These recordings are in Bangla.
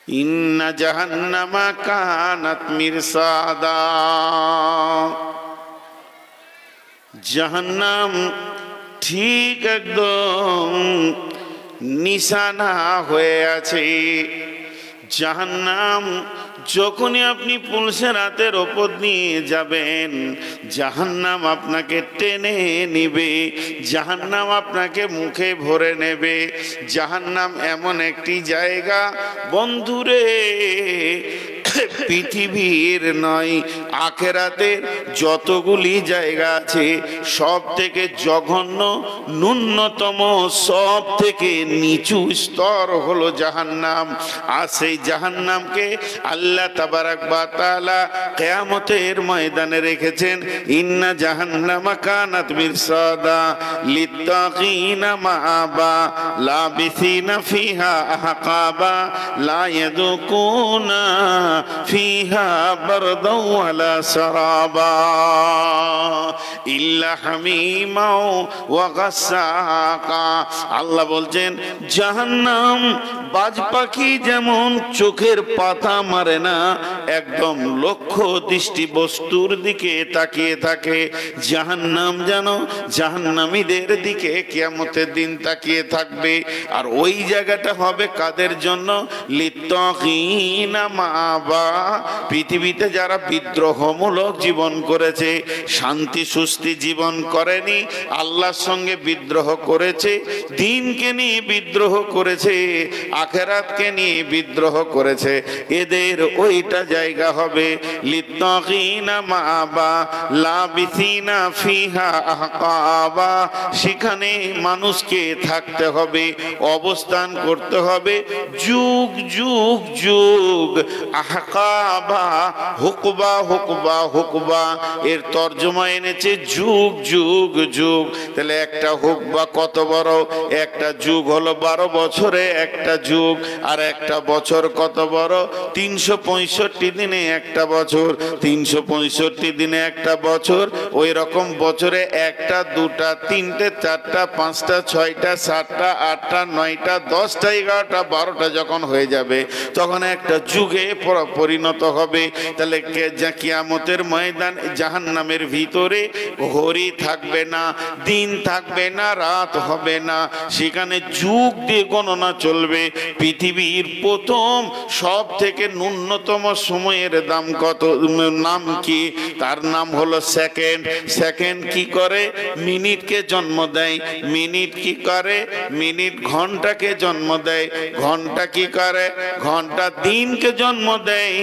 ইন্না জাহান্নামা কানাত মিরসাদা, জাহান্নাম ঠিক একদম নিশানা হয়ে আছে। জাহান্নাম যখনই আপনি পুলিশের হাতের ওপর নিয়ে যাবেন, জাহান্নাম আপনাকে টেনে নিবে, জাহান্নাম আপনাকে মুখে ভরে নেবে। জাহান্নাম এমন একটি জায়গা বন্ধুরে, পৃথিবীর নয় আখেরাতের যতগুলি জায়গা আছে সব থেকে জঘন্য, ন্যূনতম, সব থেকে নিচু স্তর হলো জাহান্নাম। আর সেই জাহান্নামকে আল্লাহ তাবারাক ওয়া তাআলা কিয়ামতের ময়দানে রেখেছেন। ইন্না জাহান্নামা কানাত মিরসাদা লিত্তাগিনা মাআবা লাবিসিনা ফিহা আহকাবা লা ইয়াযুকুনা ফিহা বারদাও ওয়ালা সারাবা ইল্লা হামিমা ওয়া গাসসাকা। আল্লাহ বলছেন জাহান্নাম বাজ পাখি যেমন চোখের পাতা মারে না, একদম লক্ষ্য দৃষ্টি বস্তুর দিকে তাকিয়ে থাকে, জাহান্নাম যেন জাহান্নামীদের দিকে কিয়ামতের দিন তাকিয়ে থাকবে। আর ওই জায়গাটা হবে কাদের জন্য? লিত্তাগিনা মাআবা, পৃথিবীতে যারা বিদ্রোহমূলক জীবন করেছে, শান্তি সুষ্টি জীবন করেনি, আল্লাহর সঙ্গে বিদ্রোহ করেছে, দিনকে নিয়ে বিদ্রোহ করেছে, আখেরাতকে নিয়ে বিদ্রোহ করেছে, এদের ওইটা জায়গা হবে লিত্তাগিনা মাআবা লাবিসিনা ফিহা আহকাবা। সেখানে মানুষকে থাকতে হবে, অবস্থান করতে হবে যুগ যুগ যুগ। আহকাবা হুকবা, হুকবা হুকবা এর তর্জমা এনেছে যুগ যুগ যুগ। তাহলে একটা হুকবা কত বড়? একটা যুগ হলো 12 বছরে একটা যুগ, আর একটা বছর কত বড়? 365 দিনে একটা বছর, 365 দিনে একটা বছর। ওই রকম বছরে একটা, দুটা, তিনটে, চারটা, পাঁচটা, ছয়টা, সাতটা, আটটা, নয়টা, 10টা, 11টা, 12টা যখন হয়ে যাবে তখন একটা যুগে পরিণত হবে। তাহলে কিয়ামতের ময়দান জাহান্নামের ভিতরে ঘড়ি থাকবে না, দিন থাকবে না, রাত হবে না, সেখানে যুগ দিয়ে গণনা চলবে। পৃথিবীর প্রথম সব থেকে ন্যূনতম সময়ের দাম কত? নাম কি? তার নাম হলো সেকেন্ড। সেকেন্ড কি করে? মিনিটকে জন্ম দেয়। মিনিট কি করে? মিনিট ঘন্টাকে জন্ম দেয়। ঘন্টা কি করে? ঘন্টা দিনকে জন্ম দেয়।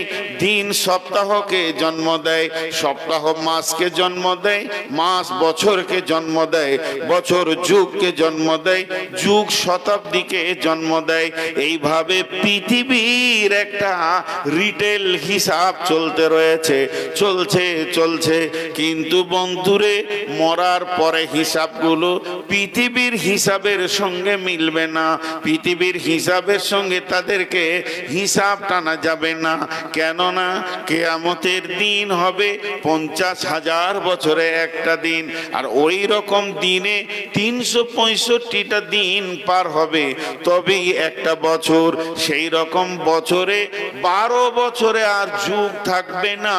দিন সপ্তাহকে জন্ম দেয়। সপ্তাহ মাসকে জন্ম দেয়। মাস বছরকে জন্ম দেয়। বছর যুগকে জন্ম দেয়। যুগ শতাব্দীকে জন্ম দেয়। এইভাবে পৃথিবীর একটা রিটেল হিসাব চলতে রয়েছে, চলছে চলছে। কিন্তু বন্ধুরে, মরার পরে হিসাবগুলো পৃথিবীর হিসাবের সঙ্গে মিলবে না। পৃথিবীর হিসাবের সঙ্গে তাদেরকে হিসাব টানা যাবে না। কেননা কিয়ামতের দিন হবে 50,000 বছরে একটা দিন, আর ওই রকম দিনে 365টা দিন পার হবে তবেই একটা বছর। সেই রকম বছরে 12 বছরে আর যুগ থাকবে না।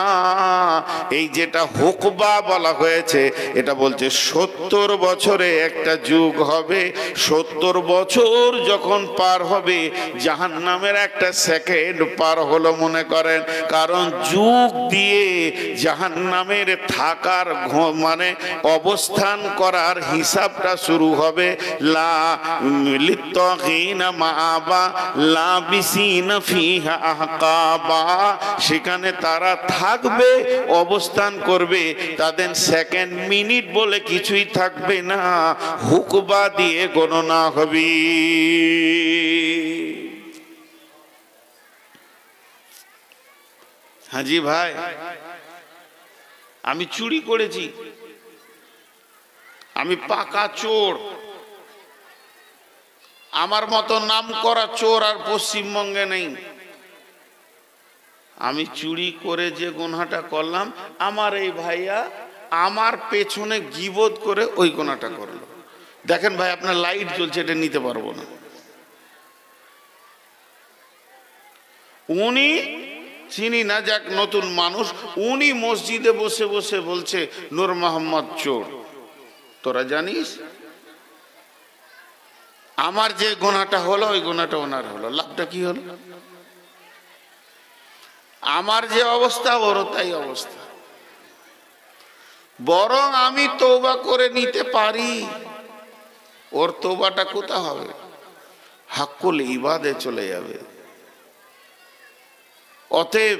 এই যেটা হুকবা বলা হয়েছে, এটা বলছে 70 বছরে একটা যুগ হবে। 70 বছর যখন পার হবে, জাহান্নামের একটা সেকেন্ড পার হলো মনে করেন। কারণ যুগ দিয়ে জাহান্নামের থাকার মানে অবস্থান করার হিসাবটা শুরু হবে। লা লিত্তাগিনা মাআবা লাবিসিনা ফিহা আহকাবা, সেখানে তারা থাকবে, অবস্থান করবে। তাদের সেকেন্ড মিনিট বলে কিছুই থাকবে না, হুকবা দিয়ে গণনা হবে। হাজি ভাই, আমি চুরি করেছি, আমি পাকা চোর। আমার মতো নাম করা চোর আর পশ্চিমবঙ্গে নেই। আমি চুরি করে যে গুনাহটা করলাম, আমার এই ভাইয়া আমার পেছনে গীবত করে ওই গুনাহটা করলো। দেখেন ভাই, আপনার লাইট জ্বলছে, এটা নিতে পারবো না। উনি চিনি না, যাক নতুন মানুষ, উনি মসজিদে বসে বসে বলছে নূর মোহাম্মদ চোর। তোরা জানিস আমার যে গোনাটা হলো ওই গোনাটা ওনার হলো, লাভটা কি হলো? আমার যে অবস্থা ওরও তাই অবস্থা, বরং আমি তওবা করে নিতে পারি, ওর তওবাটা কোথা হবে? হাক্কুল ইবাদে চলে যাবে। অতএব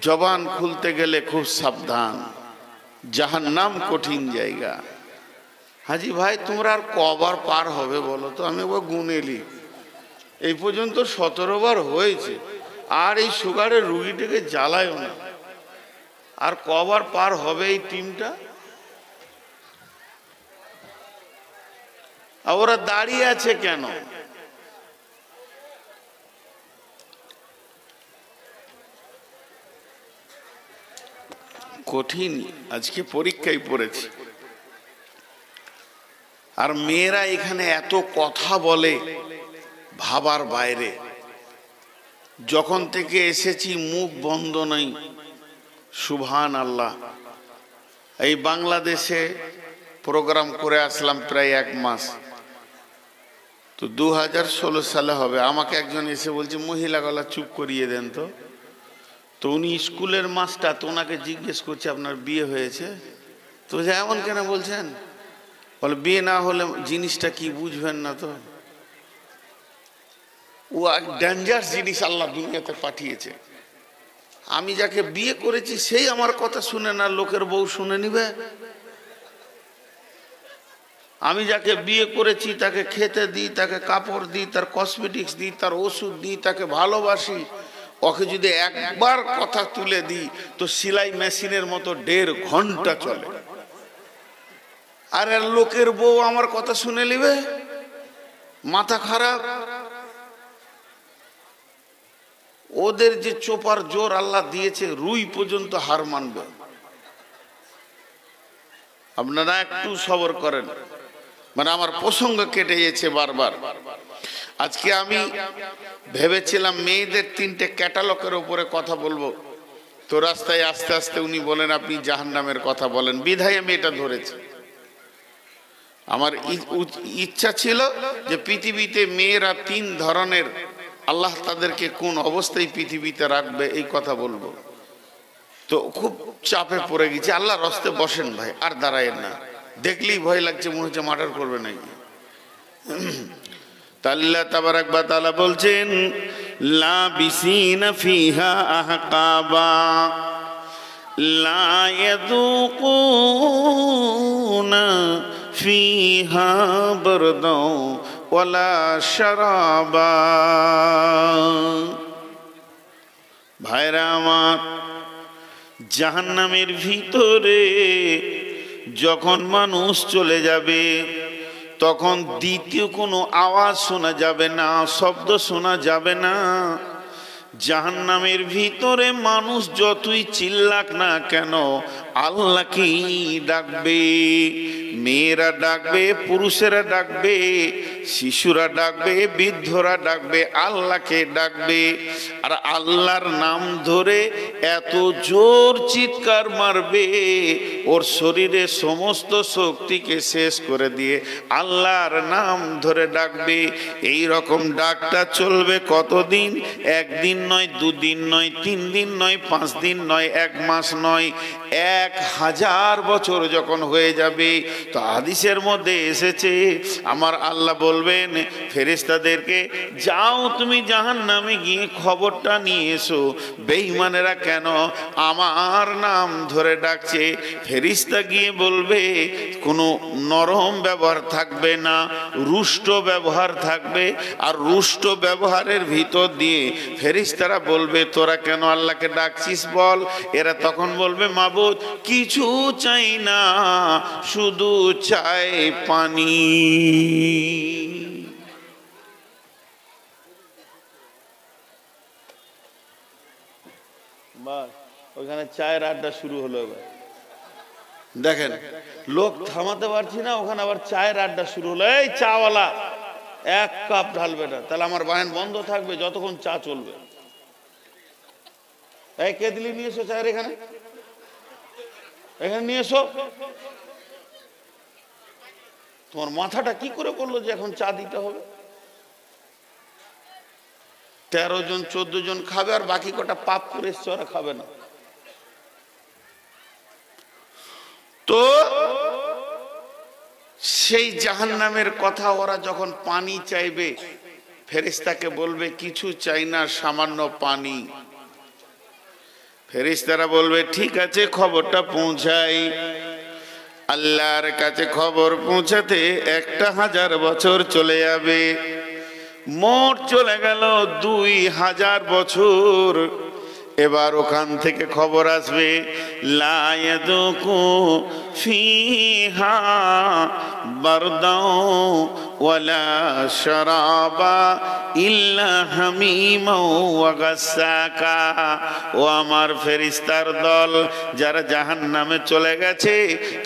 জবান খুলতে গেলে খুব সাবধান, জাহান্নাম কঠিন জায়গা। হাজি ভাই তোমরা আর কবার পার হবে বলো তো? আমি একবার গুনেলি, এই পর্যন্ত 17 বার হয়েছে, আর এই সুগারের রুগীটাকে জ্বালায়ও না। আর কবার পার হবে এই টিমটা? আর ওরা দাঁড়িয়ে আছে কেন? কঠিন, আজকে পরীক্ষায় পড়েছি। আর মেয়েরা এখানে এত কথা বলে ভাবার বাইরে। যখন থেকে এসেছি মুখ বন্ধ নাই, সুবহান আল্লাহ। এই বাংলাদেশে প্রোগ্রাম করে আসলাম প্রায় 1 মাস, তো 2016 সালে হবে। আমাকে একজন এসে বলছে মহিলা গলা চুপ করিয়ে দেন তো। তো উনি স্কুলের মাস্টার, তো ওনাকে জিজ্ঞেস করছে আপনার বিয়ে হয়েছে? তো যে এমন কেন বলছেন? বলে বিয়ে না হলে জিনিসটা কি বুঝবেন না তো? ও এক ডেঞ্জার জিনিস আল্লাহ দুনিয়াতে পাঠিয়েছে। আমি যাকে বিয়ে করেছি সেই আমার কথা শুনে না, লোকের বউ শুনে নিবে? আমি যাকে বিয়ে করেছি তাকে খেতে দিই, তাকে কাপড় দিই, তার কসমেটিক্স দিই, তার ওষুধ দিই, তাকে ভালোবাসি। ওকে যদি একবার কথা তুলে দিই তো সেলাই মেশিনের মতো 1.5 ঘন্টা চলে। আর লোকের বউ আমার কথা শুনে নিবে? মাথা খারাপ। ওদের যে চোপার জোর আল্লাহ দিয়েছে, রুই পর্যন্ত হার মানবে। আপনারা একটু সবর করেন, মানে আমার প্রসঙ্গ কেটে গেছে বারবার। আজকে আমি ভেবেছিলাম মেয়েদের 3টে ক্যাটালগের উপরে কথা বলবো, তো রাস্তায় আস্তে আস্তে উনি বলেন আপনি জাহান্নামের কথা বলেন, বিধায় আমি এটা ধরেছি। আমার ইচ্ছা ছিল যে পৃথিবীতে মেয়েরা 3 ধরনের, আল্লাহ তাদেরকে কোন অবস্থায় পৃথিবীতে রাখবে এই কথা বলবো। তো খুব চাপে পড়ে গেছি। আল্লাহ রাস্তে বসেন ভাই, আর দাঁড়ায়েন না, দেখলেই ভয় লাগছে, মনে হচ্ছে মার্ডার করবে নাকি। আল্লাহ তাবারাক ওয়া তাআলা বলছেন লাবিসিনা ফিহা আহকাবা লা ইয়াযুকুনা ফিহা বারদাও ওয়ালা শারাবা। ভাইরা আমার, জাহান্নামের ভিতরে যখন মানুষ চলে যাবে তখন দ্বিতীয় কোনো আওয়াজ শোনা যাবে না, শব্দ শোনা যাবে না। জাহান্নামের ভিতরে মানুষ যতই চিল্লাক না কেন আল্লাহকেই ডাকবে। মেয়েরা ডাকবে, পুরুষেরা ডাকবে, শিশুরা ডাকবে, বৃদ্ধরা ডাকবে, আল্লাহকে ডাকবে। আর আল্লাহর নাম ধরে এত জোর চিৎকার মারবে, ওর শরীরে সমস্ত শক্তিকে শেষ করে দিয়ে আল্লাহর নাম ধরে ডাকবে। এই রকম ডাকটা চলবে কতদিন? 1 দিন নয়, 2 দিন নয়, 3 দিন নয়, 5 দিন নয়, 1 মাস নয়, 1000 বছর যখন হয়ে যাবে। তো হাদিসের মধ্যে এসেছে আমার আল্লাহ বলবেন ফেরেশতাদেরকে, যাও তুমি জাহান্নামে গিয়ে খবরটা নিয়ে এসো, বেঈমানেরা কেন আমার নাম ধরে ডাকছে। ফেরেশতা গিয়ে বলবে কোনো নরম ব্যবহার থাকবে না, রুষ্ট ব্যবহার থাকবে। আর রুষ্ট ব্যবহারের ভিতর দিয়ে ফেরেশতারা বলবে তোরা কেন আল্লাহকে ডাকছিস বল। এরা তখন বলবে মাবুদ কিছু চাই না, শুধু চাই পানি। বাস ওখানে চায়ের আড্ডা শুরু হলো। এবার দেখেন লোক থামাতে পারছি না, ওখানে আবার চায়ের আড্ডা শুরু হলো। এই চাওয়ালা 1 কাপ ঢালবে না, তাহলে আমার বায়ান বন্ধ থাকবে যতক্ষণ চা চলবে। এই কেদলি নিয়ে এসো চায়ের এখানে, এখানে নিয়ে এসো। তোমার মাথাটা কি করে বললো যে এখন চা দিতে হবে? 13 জন 14 জন খাবে, আর বাকি কটা পাপ করে এসছে, ওরা খাবে না। তো সেই জাহান্নামের কথা ওরা যখন পানি চাইবে, ফেরেশতাকে বলবে কিছু চাই না, সামান্য পানি। ফেরেশতারা বলবে ঠিক আছে, খবরটা পৌঁছাই। আল্লাহর কাছে খবর পৌঁছাতে 1000 বছর চলে যাবে। মোট চলে গেল 2000 বছর। এবার ওখান থেকে খবর আসবে, লা ইয়াদুকু ফিহা বারদাও ওয়ালা শারাবা ইল্লা হামিমা ওয়া গাসসাকা। ও আমার ফেরেশতার দল, যারা জাহান্নামে চলে গেছে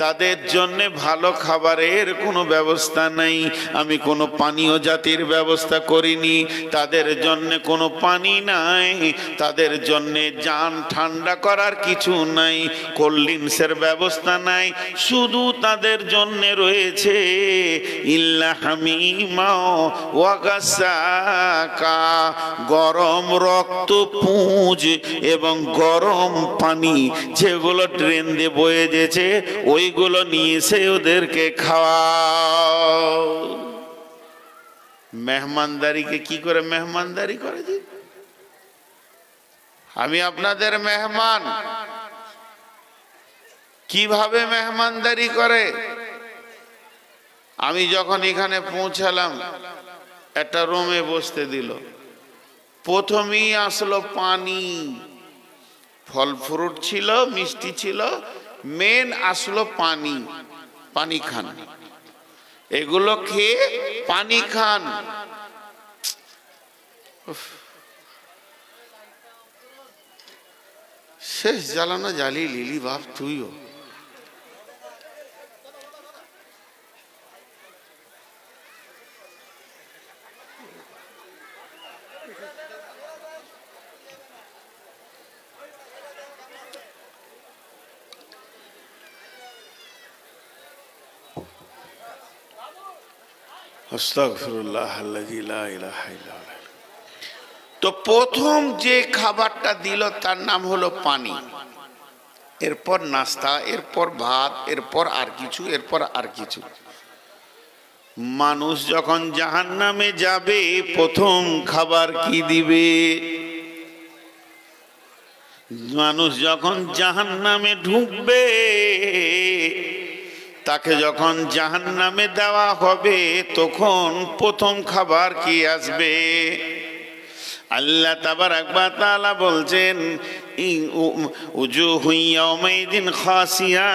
তাদের জন্য ভালো খাবারের কোনো ব্যবস্থা নেই, আমি কোনো পানীয় জাতির ব্যবস্থা করিনি। তাদের জন্য কোনো পানি নাই, তাদের জন্য জান ঠান্ডা করার কিছু নাই, কোল্ড ড্রিঙ্কসের ব্যবস্থা নাই। শুধু তাদের জন্য রয়েছে ইল্লা হামিমা ওয়া গাসসাকা, গরম রক্ত পুঁজ এবং গরম পানি, যেগুলো ট্রেন দিয়ে বয়ে যেছে ওইগুলো নিয়ে এসে ওদেরকে খাওয়াও। মেহমানদারিকে কি করে মেহমানদারি করে যে, আমি আপনাদের মেহমান, কিভাবে মেহমানদারি করে? আমি যখন এখানে পৌঁছালাম, একটা রুমে বসতে দিল। প্রথমেই আসলো পানি, ফল ফ্রুট ছিল, মিষ্টি ছিল, মেন আসলো পানি। পানি খান, এগুলো খেয়ে পানি খান। শেষ জ্বালানো জ্বালিয়ে লিলি বাপ তুইও। তো প্রথম যে খাবারটা দিল তার নাম হলো পানি, এরপর নাস্তা, এরপর ভাত, এরপর আর কিছু, এরপর আর কিছু। মানুষ যখন জাহান্নামে যাবে প্রথম খাবার কি দিবে? মানুষ যখন জাহান্নামে ঢুকবে, তাকে যখন জাহান্নামে দেওয়া হবে তখন প্রথম খাবার কি আসবে? আল্লাহ তাবারাক ওয়া তাআলা বলছেন, উজুহু ইয়াওমাইদিন খাসিয়া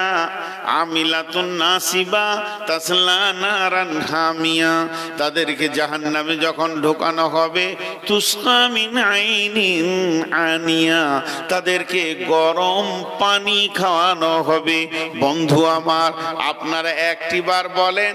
আমিলাতুন নাসিবা তাসলা নারান হামিয়া। তাদেরকে জাহান্নামে যখন ঢোকানো হবে, তুসকা মিন আইনিন আনিয়া, তাদেরকে গরম পানি খাওয়ানো হবে। বন্ধু আমার, আপনারা একটিবার বলেন,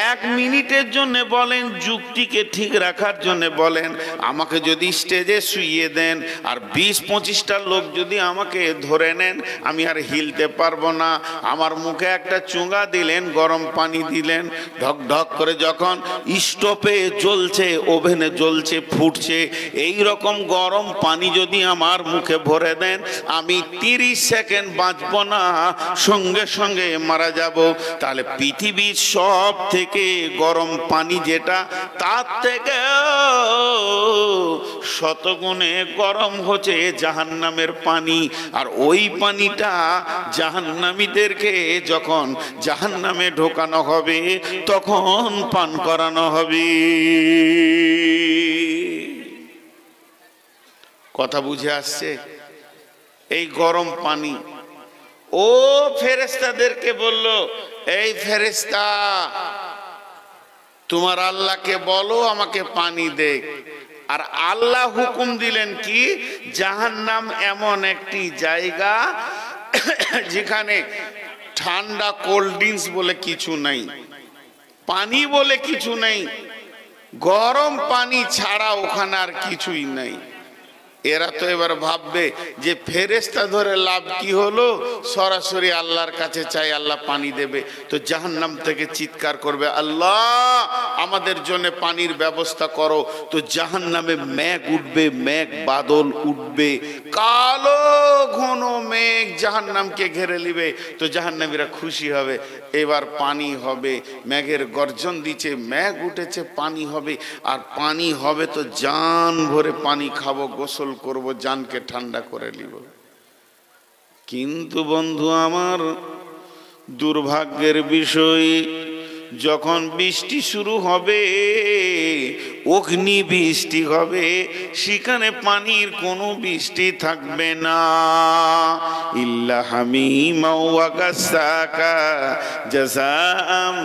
1 মিনিটের জন্য বলেন, যুক্তিকে ঠিক রাখার জন্য বলেন, আমাকে যদি স্টেজে শুইয়ে দেন আর 20-25টা লোক যদি আমাকে ধরে নেন, আমি আর হিলতে পারবো না। আমার মুখে একটা চুঙ্গা দিলেন, গরম পানি দিলেন, ঢক ঢক করে যখন স্টোভে জ্বলছে, ওভেনে জ্বলছে, ফুটছে, এই রকম গরম পানি যদি আমার মুখে ভরে দেন, আমি 30 সেকেন্ড বাঁচবো না, সঙ্গে সঙ্গে মারা যাব। তাহলে পৃথিবীর সব থেকে গরম পানি যেটা, তার থেকে শতগুণে গরম হচ্ছে জাহান্নামের পানি। আর ওই পানিটা জাহান্নামীদেরকে যখন জাহান্নামে ঢোকানো হবে তখন পান করানো হবে। কথা বুঝে আসছে? এই গরম পানি ও ফেরেশতাদেরকে বলল, এই ফেরেশতা, তোমার আল্লাহকে বলো আমাকে পানি দে। আর আল্লাহ হুকুম দিলেন কি, জাহান্নাম এমন একটি জায়গা যেখানে ঠান্ডা কোল্ড ড্রিঙ্কস বলে কিছু নাই, পানি বলে কিছু নেই, গরম পানি ছাড়া ওখানে আর কিছুই নাই। এরা তো এবার ভাববে যে ফেরেশতা ধরে লাভ কি হলো, সরাসরি আল্লাহর কাছে চাই, আল্লাহ পানি দেবে। তো জাহান্নাম থেকে চিৎকার করবে, আল্লাহ আমাদের জন্য পানির ব্যবস্থা করো। তো জাহান্নামে মেঘ উঠবে, মেঘ বাদল উঠবে, কালো ঘন মেঘ জাহান্নামকে ঘিরে নিবে। তো জাহান্নামীরা খুশি হবে, এবার পানি হবে। মেঘের গর্জন দিচ্ছে, মেঘ উঠেছে, পানি হবে। আর পানি হবে তো জান ভরে পানি খাবো, গোসল করব, জানকে ঠান্ডা করে নিব। কিন্তু বন্ধু আমার, দুর্ভাগ্যের বিষয়, যখন বৃষ্টি শুরু হবে, অগ্নি বৃষ্টি হবে, সেখানে পানির কোনো বৃষ্টি থাকবে না। ইল্লা হামিমা ওয়া গাসসাকা জাযাআম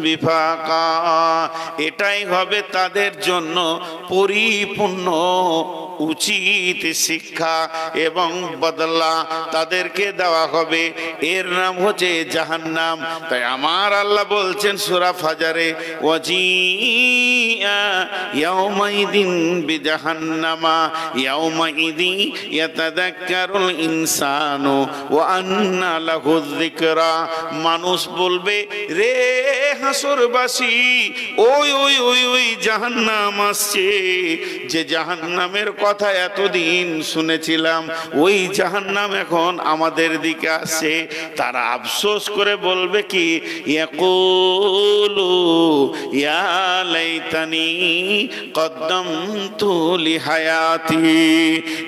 বিফাকা। এটাই হবে তাদের জন্য পরিপূর্ণ উচিত শিক্ষা এবং বদলা তাদেরকে দেওয়া হবে। এর নাম হচ্ছে জাহান্নাম। তাই আমার আল্লাহ বলছেন সূরা ফাজরে, ওয়াজিআ ইয়াউমাইদিন বিজাহান্নামা ইয়াউমাইদি ইয়াতাযাক্কারুল ইনসানু ওয়া আন্না লাহু যিকরা। মানুষ বলবে, রে হাসরবাসী, ওই ওই ওই ওই জাহান্নাম আসছে, যে জাহান্নামের কথা এতদিন শুনেছিলাম, ওই জাহান্নাম এখন আমাদের দিকে আসছে। তারা আফসোস করে বলবে কি, ইয়াকুলু ইয়া লাইতানি কদ্দামতু লিহায়াতি,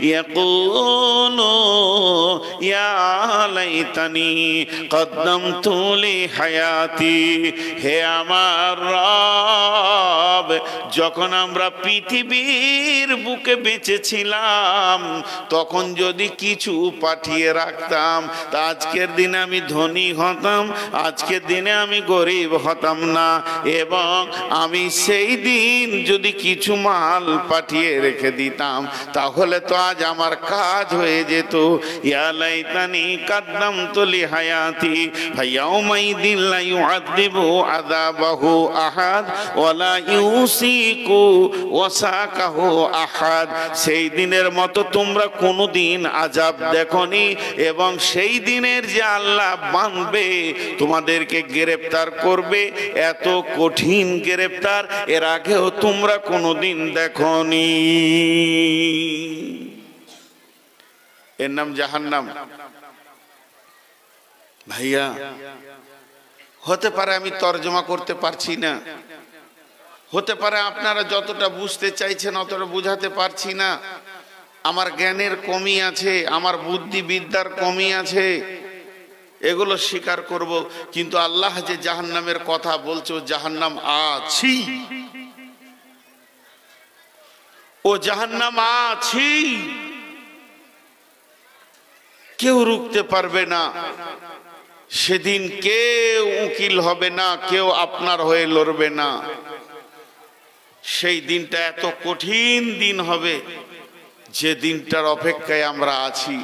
ইয়াকুলু ইয়া লাইতানি কদ্দামতু লিহায়াতি। হে আমার রব, যখন আমরা পৃথিবীর বুকে বেঁচেছিলাম, তখন যদি কিছু পাঠিয়ে রাখতাম, তা আজকের দিনে আমি ধনী হতাম, আজকের দিনে আমি গরিব হতাম না। এবং আমি সেই দিন যদি কিছু মাল পাঠিয়ে রেখে দিতাম, তাহলে তো আজ আমার কাজ হয়ে যেত। ইয়া লাইতানি কাদ্দামতু লিহায়াতি ফায়াউমাইদিন লা ইউআযযিবু আযাবাহু আহাদ ওয়া লা ইউসিকু ওয়াসাকাহু আহাদ। সেই দিনের মতো তোমরা কোনোদিন আযাব দেখনি, এবং সেই দিনের যে আল্লাহ বাঁধবে, তোমাদেরকে গ্রেফতার করবে, এত কঠিন গ্রেফতার এর আগেও তোমরা কোনোদিন দেখনি। এর নাম জাহান্নাম। ভাইয়া, হতে পারে আমি তর্জমা করতে পারছি না, হতে পারে আপনারা যতটা বুঝতে চাইছেন অতটা বুঝাতে পারছি না, আমার জ্ঞানের কমি আছে, আমার বুদ্ধিবিদ্যার কমি আছে, এগুলো স্বীকার করব। কিন্তু আল্লাহ যে জাহান্নামের কথা বলছে, ও জাহান্নাম আছি, ও জাহান্নাম আছি, কেউ রুখতে পারবে না। সেদিন কেউ উকিল হবে না, কেউ আপনার হয়ে লড়বে না। সেই দিনটা এত কঠিন দিন হবে, যে দিনটার অপেক্ষায় আমরা আছি।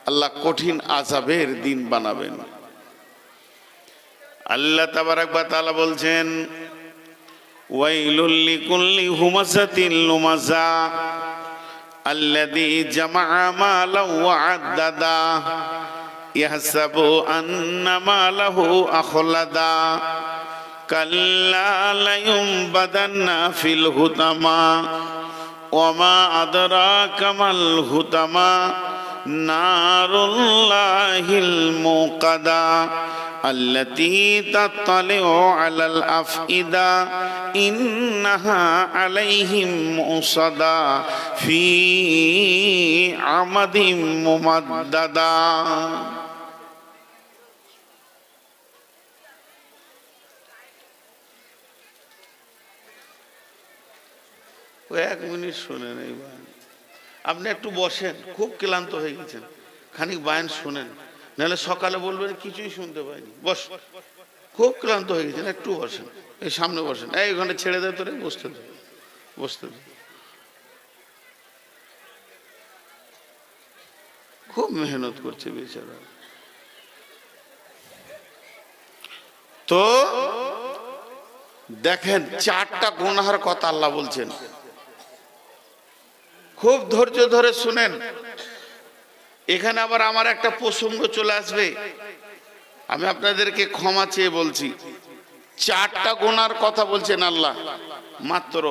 আল্লাহ কঠিন আযাবের দিন বানাবেন। আল্লাহ তাবারাক ওয়া তাআলা বলছেন, ওয়াইলুল লিকুল্লি হুমাযাতিন লুমাযা আল্লাযী জামাআ মালান ওয়া আদ্দাদা ইয়াহসাবু আন্না মালাহু আখলাদা কাল্লা লায়ুমবাদান্না ফিল হুতামা ওয়া মা আদরাকা মাল হুতামা নারুল্লাহিল মুকাদা আল্লাতী তাত্তালিউ আলাল আফইদা ইন্নাহা আলাইহিম মুসাদা ফি আমাদিম মুমাদ্দাদা। এক মিনিট শুনেন, এই বায়ান আপনি একটু বসেন, খুব ক্লান্ত হয়ে গেছেন, খানিক বায়ান শুনেন, নাহলে সকালে বলবেন কিছুই শুনতে পাইনি। বস, খুব ক্লান্ত হয়ে গেছেন, একটু বসেন, এই সামনে বসেন, এই ওখানে ছেড়ে দেয় তোরে, বসতে দে, বসতে দে। খুব মেহনত করছে বেচারা। তো দেখেন, চারটা গুনাহের কথা আল্লাহ বলছেন, খুব ধৈর্য ধরে শুনেন। এখানে আবার আমার একটা প্রসঙ্গ চলে আসবে, আমি আপনাদেরকে ক্ষমা চেয়ে বলছি। 4টা গুনার কথা বলছেন আল্লাহ মাত্র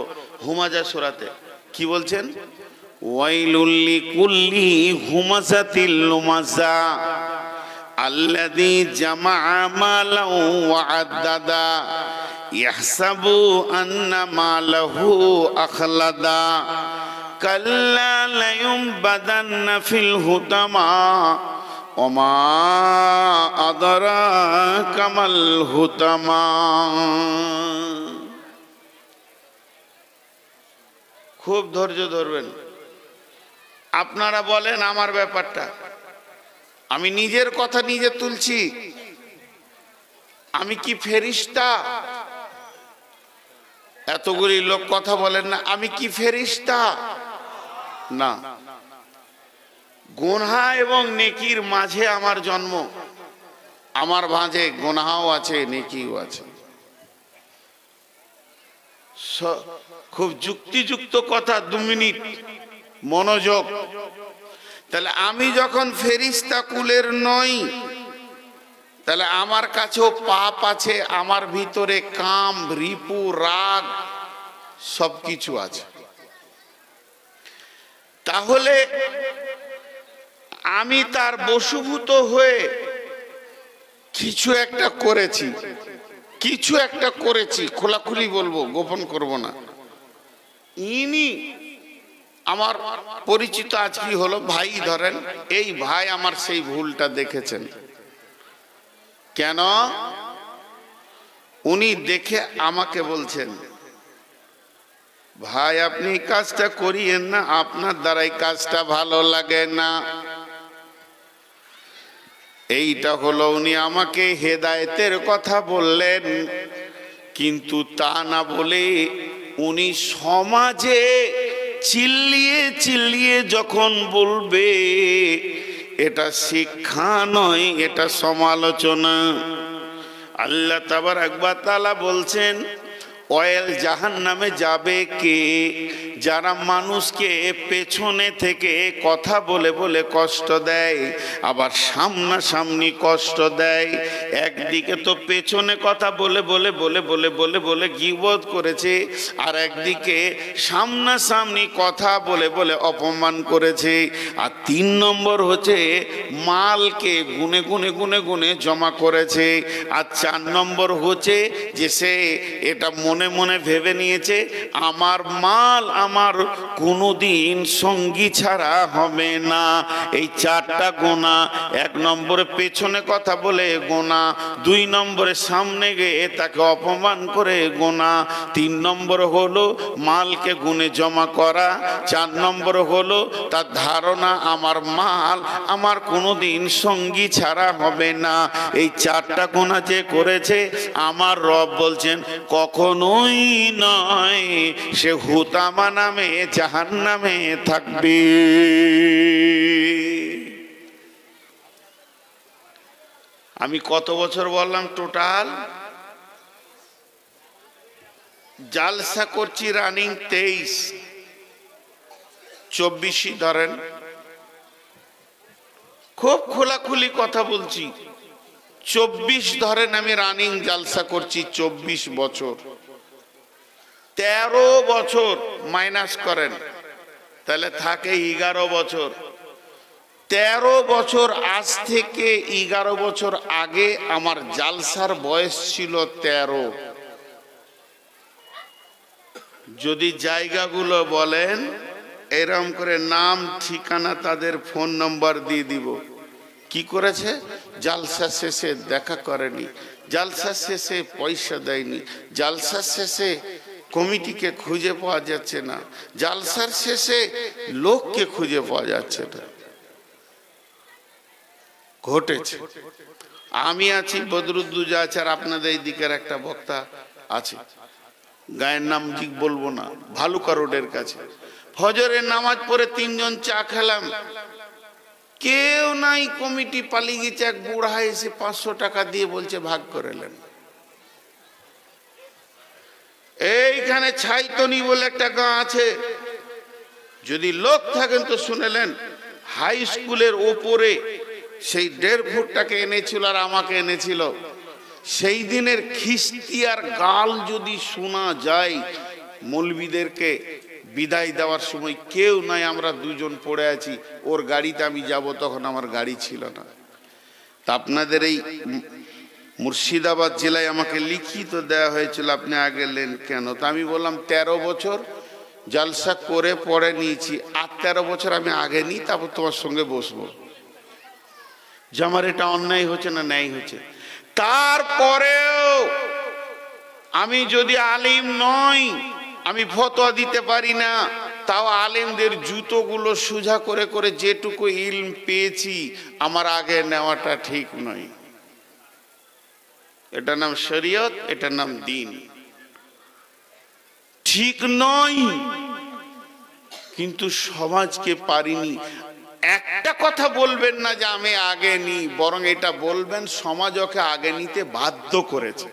হুমাজা সূরাতে। কি বলছেন? ওয়াইলুল লিকুল্লি হুমাযাতিল লুমাযা আল্লাযী জামাআ মালান ওয়া আদ্দাদা ইয়াহসাবু আন্না মালাহু আখলাদা কাল্লা লায়ুমবাদান্না ফিল হুতামা ওমা আদরাকা মাল হুতামা। খুব ধৈর্য ধরবেন। আপনারা বলেন আমার ব্যাপারটা, আমি নিজের কথা নিজে তুলছি, আমি কি ফেরেশতা? এতগুলি লোক কথা বলেন না, আমি কি ফেরেশতা? না, গুনাহ এবং নেকির মাঝে আমার জন্ম, আমার মাঝে গুনাহও আছে নেকিও আছে। খুব যুক্তিযুক্ত কথা, 2 মিনিট মনোযোগ। তাহলে আমি যখন ফেরেশতা কুলের নই, তাহলে আমার কাছেও পাপ আছে, আমার ভিতরে কাম, রিপু, রাগ সবকিছু আছে। তাহলে আমি তার বশীভূত হয়ে কিছু একটা করেছি, কিছু একটা করেছি, খোলাখুলি বলবো, গোপন করব না। ইনি আমার পরিচিত আজ কি হলো, ভাই ধরেন, এই ভাই আমার সেই ভুলটা দেখেছেন। কেন? উনি দেখে আমাকে বলছেন, ভাই আপনি কাজটা করিয়েন না, আপনার দ্বারাই কাজটা ভালো লাগে না। এইটা হলো উনি আমাকে হেদায়েতের কথা বললেন, কিন্তু তা না বলে উনি সমাজে চিল্লিয়ে চিল্লিয়ে যখন বলবে, এটা শিক্ষা নয়, এটা সমালোচনা। আল্লাহ তাবারক ওয়া তাআলা বলছেন, ওয়াইল জাহান্নামে যাবে কে? যারা মানুষকে পেছনে থেকে কথা বলে বলে কষ্ট দেয়, আবার সামনাসামনি কষ্ট দেয়। একদিকে তো পেছনে কথা বলে বলে বলে বলে বলে বলে গীবত করেছে, আর একদিকে সামনাসামনি কথা বলে বলে অপমান করেছে। আর 3 নম্বর হচ্ছে মালকে গুনে গুনে গুনে গুনে জমা করেছে। আর 4 নম্বর হচ্ছে যে সে এটা মনে মনে ভেবে নিয়েছে, আমার মাল আমার কোনোদিন সঙ্গী ছাড়া হবে না। এই 4টা গুনাহ। 1 নম্বরে পেছনে কথা বলে গুনাহ, 2 নম্বরে সামনে গিয়ে তাকে অপমান করে গুনাহ, 3 নম্বর হলো মালকে গুনে জমা করা, 4 নম্বর হলো তার ধারণা আমার মাল আমার কোনোদিন সঙ্গী ছাড়া হবে না। এই 4টা গুনাহ যে করেছে, আমার রব বলছেন কখনোই নয় সে হুতামা নামে জাহান্নামে থাকবে। আমি কত বছর বললাম টোটাল? জালসা করছি রানিং 23, 24ই ধরেন। খুব খোলাখুলি কথা বলছি, 24 ধরেন আমি রানিং জালসা করছি, 24 বছর। 13 বছর মাইনাস করেন, তাহলে থাকে 11 বছর। 13 বছর আজ থেকে 11 বছর আগে আমার জালসার বয়স ছিল 13। যদি জায়গাগুলো বলেন, এরকম করে নাম ঠিকানা তাদের ফোন নম্বর দিয়ে দিব। কি করেছে? জালসা শেষে দেখা করেনি, জালসা শেষে পয়সা দেয়নি, জালসার শেষে কমিটিকে খুঁজে পাওয়া যাচ্ছে না, জালসার শেষে লোককে খুঁজে পাওয়া যাচ্ছে না। ঘটেছে। আমি আছি, বদরুদ্দুজা আছে, আর আপনাদের এই দিকের একটা বক্তা আছে, গায়ের নাম ঠিক বলবো না, ভালুকা রোডের কাছে। ফজরের নামাজ পড়ে 3 জন চা খেলাম, কেউ নাই, কমিটি পালিয়ে গেছে। এক বুড়া এসে 500 টাকা দিয়ে বলছে ভাগ করে নেন। এইখানে ছাইতনি বলে একটা গাঁ আছে, যদি লোক থাকেন তো শুনেলেন, হাই স্কুলের ওপরে সেই 1.5 ফুটটাকে এনেছিল আর আমাকে এনেছিল, সেই দিনের খিস্তি আর গাল যদি শোনা যায়, মৌলবীদেরকে বিদায় দেওয়ার সময় কেউ নাই, আমরা দুজন পড়ে আছি, ওর গাড়িতে আমি যাব, তখন আমার গাড়ি ছিল না। তা আপনাদের এই মুর্শিদাবাদ জেলায় আমাকে লিখিত দেওয়া হয়েছিল, আপনি আগে এলেন কেন? তা আমি বললাম 13 বছর জলসা করে পরে নিয়েছি, আর 13 বছর আমি আগে নিই, তারপর তোমার সঙ্গে বসবো, যে আমার এটা অন্যায় হচ্ছে না ন্যায় হচ্ছে। তারপরেও আমি যদি আলিম নই, আমি ফতোয়া দিতে পারি না, তাও আলেমদের জুতোগুলো সোজা করে করে যেটুকু ইলম পেয়েছি আমার আগে নেওয়াটা ঠিক নয়। এটার নাম শরীয়ত, এটার নাম দ্বীন, ঠিক নয়। কিন্তু সমাজকে পারিনি। একটা কথা বলবেন না যে আমি আগে নিই, বরং এটা বলবেন সমাজ ওকে আগে নিতে বাধ্য করেছে।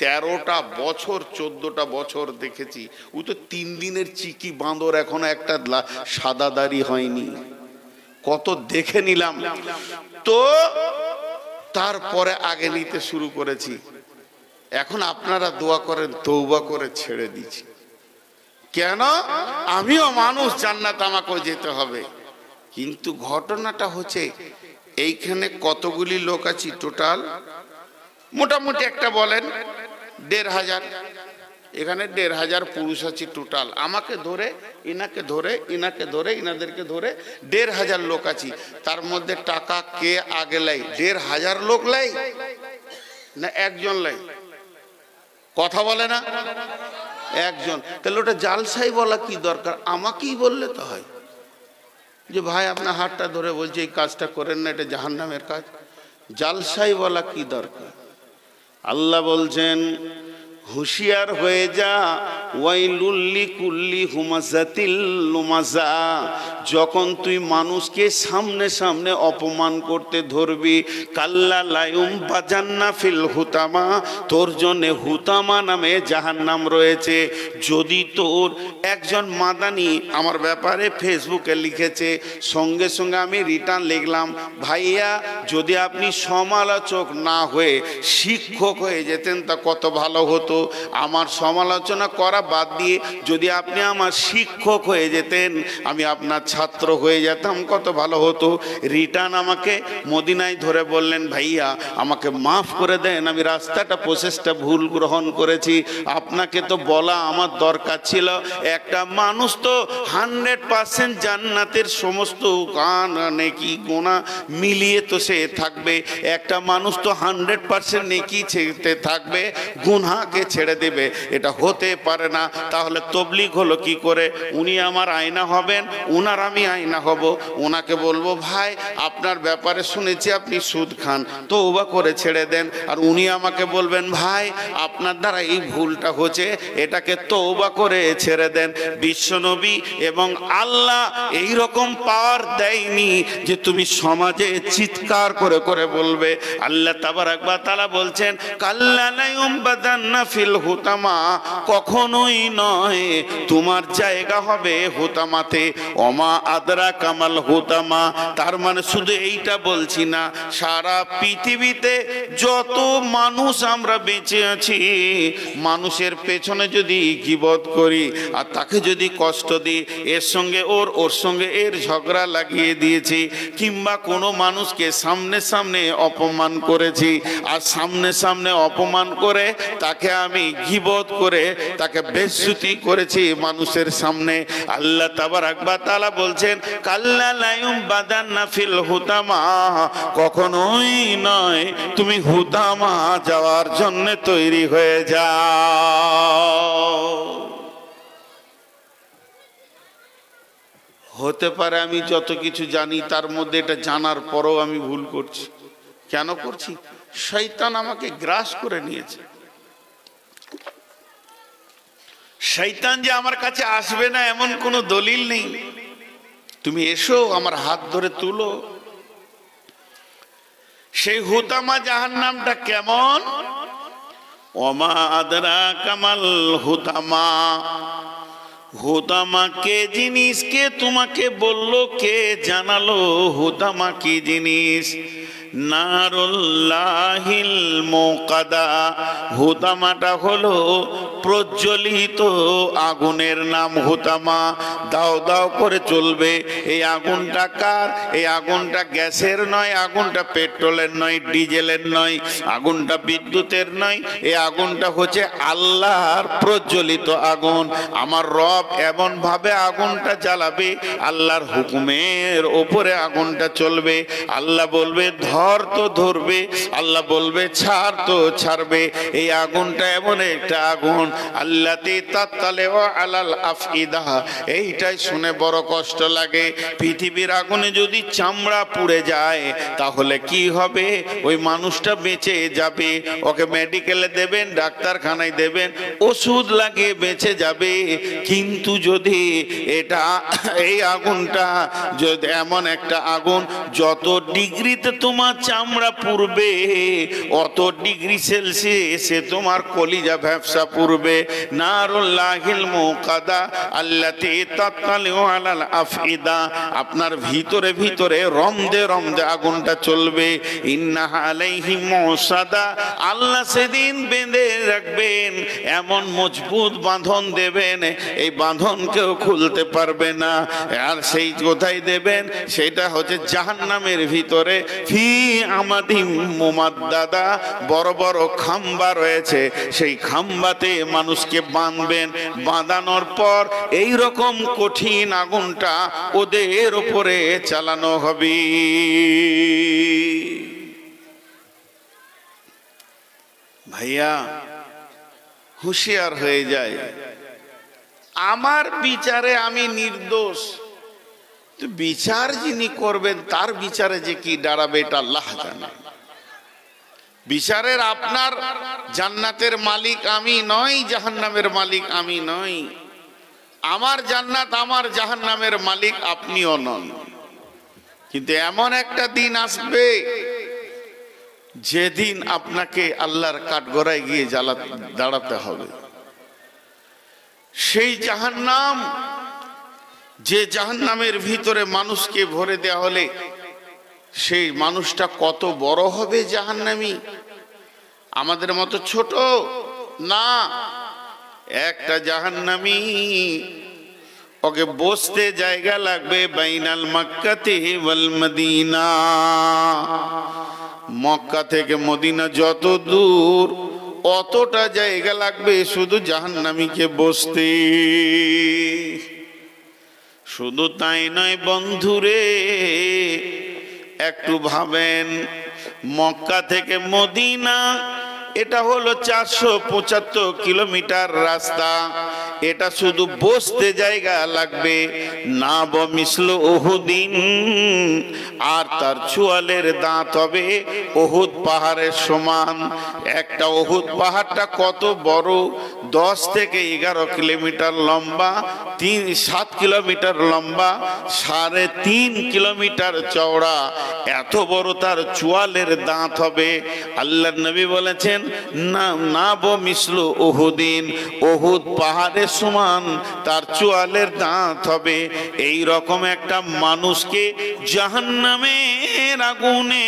13টা বছর 14টা বছর দেখেছি, ও তো 3 দিনের চিকি বাঁদর, এখনো একটা সাদা দাড়ি হয়নি, কত দেখে নিলাম। তো তারপরে আগে নিতে শুরু করেছি। এখন আপনারা দোয়া করেন, তওবা করে ছেড়ে দিচ্ছি। কেন? আমিও মানুষ, জান্নাত আমাকেও যেতে হবে। কিন্তু ঘটনাটা হচ্ছে, এইখানে কতগুলি লোক আছি টোটাল? মোটামুটি একটা বলেন 1500, এখানে 1500 পুরুষ আছে টোটাল। আমাকে ধরে, ইনাকে ধরে, ইনাকে ধরে, ইনাদেরকে ধরে 1500 লোক আছি। তার মধ্যে টাকা কে আগে লাই? 1500 লোক লাই না একজন লাই? কথা বলে না একজন। তাহলে ওটা জালসাই বলা কি দরকার? আমাকেই বললে তো হয় যে ভাই আপনার হাতটা ধরে বলছে এই কাজটা করেন না, এটা জাহান্নামের কাজ। জালসাই বলা কি দরকার? আল্লাহ বলছেন হুঁশিয়ার হয়ে যা, ওয়াইলুল লিকুল্লি হুমাযাতিল লুমাযা। যখন তুই মানুষকে সামনে সামনে অপমান করতে ধরবি, কাল্লা লায়ুম বাজান্না ফিল হুতামা, তোর জন্য হুতামা নামে জাহান্নাম রয়েছে। যদি তোর একজন মাদানি আমার ব্যাপারে ফেসবুকে লিখেছে, সঙ্গে সঙ্গে আমি রিটার্ন লিখলাম, ভাইয়া যদি আপনি সমালোচক না হয়ে শিক্ষক হয়ে যেতেন তা কত ভালো হতো। আমার সমালোচনা করা বাদ দিয়ে যদি আপনি আমার শিক্ষক হয়ে যেতেন, আমি আপনার ছাত্র হয়ে যেতাম, কত ভালো হতো। রিটার্ন আমাকে মদিনায় ধরে বললেন, ভাইয়া আমাকে মাফ করে দেন, আমি রাস্তাটা প্রসেসটা ভুল গ্রহণ করেছি, আপনাকে তো বলা আমার দরকার ছিল। একটা মানুষ তো 100% জান্নাতের সমস্ত গান নেকি গোনা মিলিয়ে তো সে থাকবে, একটা মানুষ তো 100% নেকি ছেড়ে থাকবে, গুনাহকে ছেড়ে দেবে, এটা হতে পারে না। তাহলে তবলিগ হলো কি করে? উনি আমার আয়না হবেন, উনার আমি আয়না হব। ওনাকে বলবো, ভাই আপনার ব্যাপারে শুনেছি আপনি সুদ খান, তওবা করে ছেড়ে দেন। আর উনি আমাকে বলবেন, ভাই আপনার দ্বারা এই ভুলটা হচ্ছে, এটাকে তওবা করে ছেড়ে দেন। বিশ্বনবী এবং আল্লাহ এই রকম পাওয়ার দেয়নি যে তুমি সমাজে চিৎকার করে করে বলবে। আল্লাহ তাবারাক ওয়া তাআলা বলছেন, কাল্লা লা ইউমবাদান্না ফিল হুতামা, কখনোই নয়, তোমার জায়গা হবে হুতামাতে। ওমা আদরা কামাল হুতামা, তার মানে শুধু এইটা বলছি না, সারা পৃথিবীতে যত মানুষ আমরা বেঁচে আছি, মানুষের পেছনে যদি গীবত করি আর তাকে যদি কষ্ট দিই, এর সঙ্গে ওর সঙ্গে এর ঝগড়া লাগিয়ে দিয়েছি, কিংবা কোনো মানুষকে সামনে সামনে অপমান করেছি, আর সামনে সামনে অপমান করে তাকে আমি গীবত করে তাকে বেইজ্জতি করেছি মানুষের সামনে, আল্লাহ তাবারাক ওয়া তাআলা বলছেন, কাল্লা লা ইউমবাদান্না ফিল হুতামা, কখনোই নয়, তুমি হুতামা যাওয়ার জন্য তৈরি হয়ে যাও। হতে পারে আমি যত কিছু জানি তার মধ্যে এটা জানার পরও আমি ভুল করছি। কেন করছি? শয়তান আমাকে গ্রাস করে নিয়েছে। শয়তান যে আমার কাছে আসবে না এমন কোনো দলিল নেই। তুমি এসো, আমার হাত ধরে তুলো। সেই হুতামা জাহান্নামটা কেমন? ওমা আদরা কামাল হুতামা, হুতামা কে জিনিস, কে তোমাকে বললো, কে জানালো হুতামা কি জিনিস? নারুল্লাহিল মুকাদা, হুতামাটা হলো প্রজ্বলিত আগুনের নাম হুতামা। দাও দাও করে চলবে। এই আগুনটা কার? এই আগুনটা গ্যাসের নয়, আগুনটা পেট্রোলের নয়, ডিজেলের নয়, আগুনটা বিদ্যুতের নয়, এই আগুনটা হচ্ছে আল্লাহর প্রজ্বলিত আগুন। আমার রব এমন ভাবে আগুনটা জ্বালাবে, আল্লাহর হুকুমের ওপরে আগুনটা চলবে। আল্লাহ বলবে ধর তো ধরবে, আল্লাহ বলবে ছাড় তো ছাড়বে। এই আগুনটা এমন একটা আগুন, আল্লাতি তাত্তালিউ আলাল আফইদা। এইটাই শুনে বড় কষ্ট লাগে। পৃথিবীর আগুনে যদি চামড়া পুড়ে যায় তাহলে কি হবে? ওই মানুষটা বেঁচে যাবে, ওকে মেডিকেলে দেবেন, ডাক্তারখানায় দেবেন, ওষুধ লাগিয়ে বেঁচে যাবে। কিন্তু যদি এটা এই আগুনটা যদি এমন একটা আগুন, যত ডিগ্রিতে তোমার চামড়া পুড়বে অত ডিগ্রি সেলসিয়াসে তোমার কলিজা ভ্যাপসা পুড়বে। নারুল্লাহিল মুকাদা আল্লাতী তাত্তালিউ আলাল আফইদা, আপনার ভিতরে ভিতরে রমদে রমদে আগুনটা চলবে। ইন্নাহা আলাইহিম মুসাদা, আল্লাহ সেদিন বেঁধে রাখবেন, এমন মজবুত বাঁধন দেবেন, এই বাঁধন কেউ খুলতে পারবে না। আর সেই কোথায় দেবেন? সেটা হচ্ছে জাহান্নামের ভিতরে। ফি আমাদিম মুমাদ্দাদা, বড় বড় খাম্বা রয়েছে, সেই খাম্বাতে মানুষকে বাঁধবেন। বাঁধানোর পর এই রকম কঠিন আগুনটা ওদের উপরে চালানো হবে। ভাইয়া হুঁশিয়ার হয়ে যায়, আমার বিচারে আমি নির্দোষ, তো বিচার যিনি করবেন তার বিচারে যে কি দাঁড়াবে এটা আল্লাহ জানে। বিচারের আপনার জান্নাতের মালিক আমি নই, জাহান্নামের মালিক আমি নই। আমার জান্নাত আমার জাহান্নামের মালিক আপনিও নন। কিন্তু এমন একটা দিন আসবে যেদিন আপনাকে আল্লাহর কাঠগড়ায় গিয়ে দাঁড়াতে হবে। সেই জাহান্নাম, যে জাহান্নামের ভিতরে মানুষকে ভরে দেওয়া হলে সেই মানুষটা কত বড় হবে জাহান্নামী? আমাদের মতো ছোট না। একটা জাহান্নামী ওকে বসতে জায়গা লাগবে বাইনাল মক্কাতি ওয়াল মদিনা, মক্কা থেকে মদিনা যত দূর অতটা জায়গা লাগবে শুধু জাহান্নামীকে বসতে। শুধু তাই নয় বন্ধুরে, একটু ভাবেন, মক্কা থেকে মদিনা এটা হলো 475 কিলোমিটার রাস্তা। এটা শুধু বসতে জায়গা লাগবে না বমিসলু উহুদিন, আর তার চুয়ালের দাঁত হবে উহুদ পাহাড়ের সমান। একটা উহুদ পাহাড়টা কত বড়? 10 থেকে 11 কিলোমিটার লম্বা, 7 কিলোমিটার লম্বা, 3.5 কিলোমিটার চওড়া। এত বড় তার চুয়ালের দাঁত হবে। আল্লাহর নবী বলেছেন না বমিসলু উহুদিন, উহুদ পাহাড়ের সমান তার চুয়ালের দাঁত হবে। এই রকম একটা মানুষকে জাহান্নামের আগুনে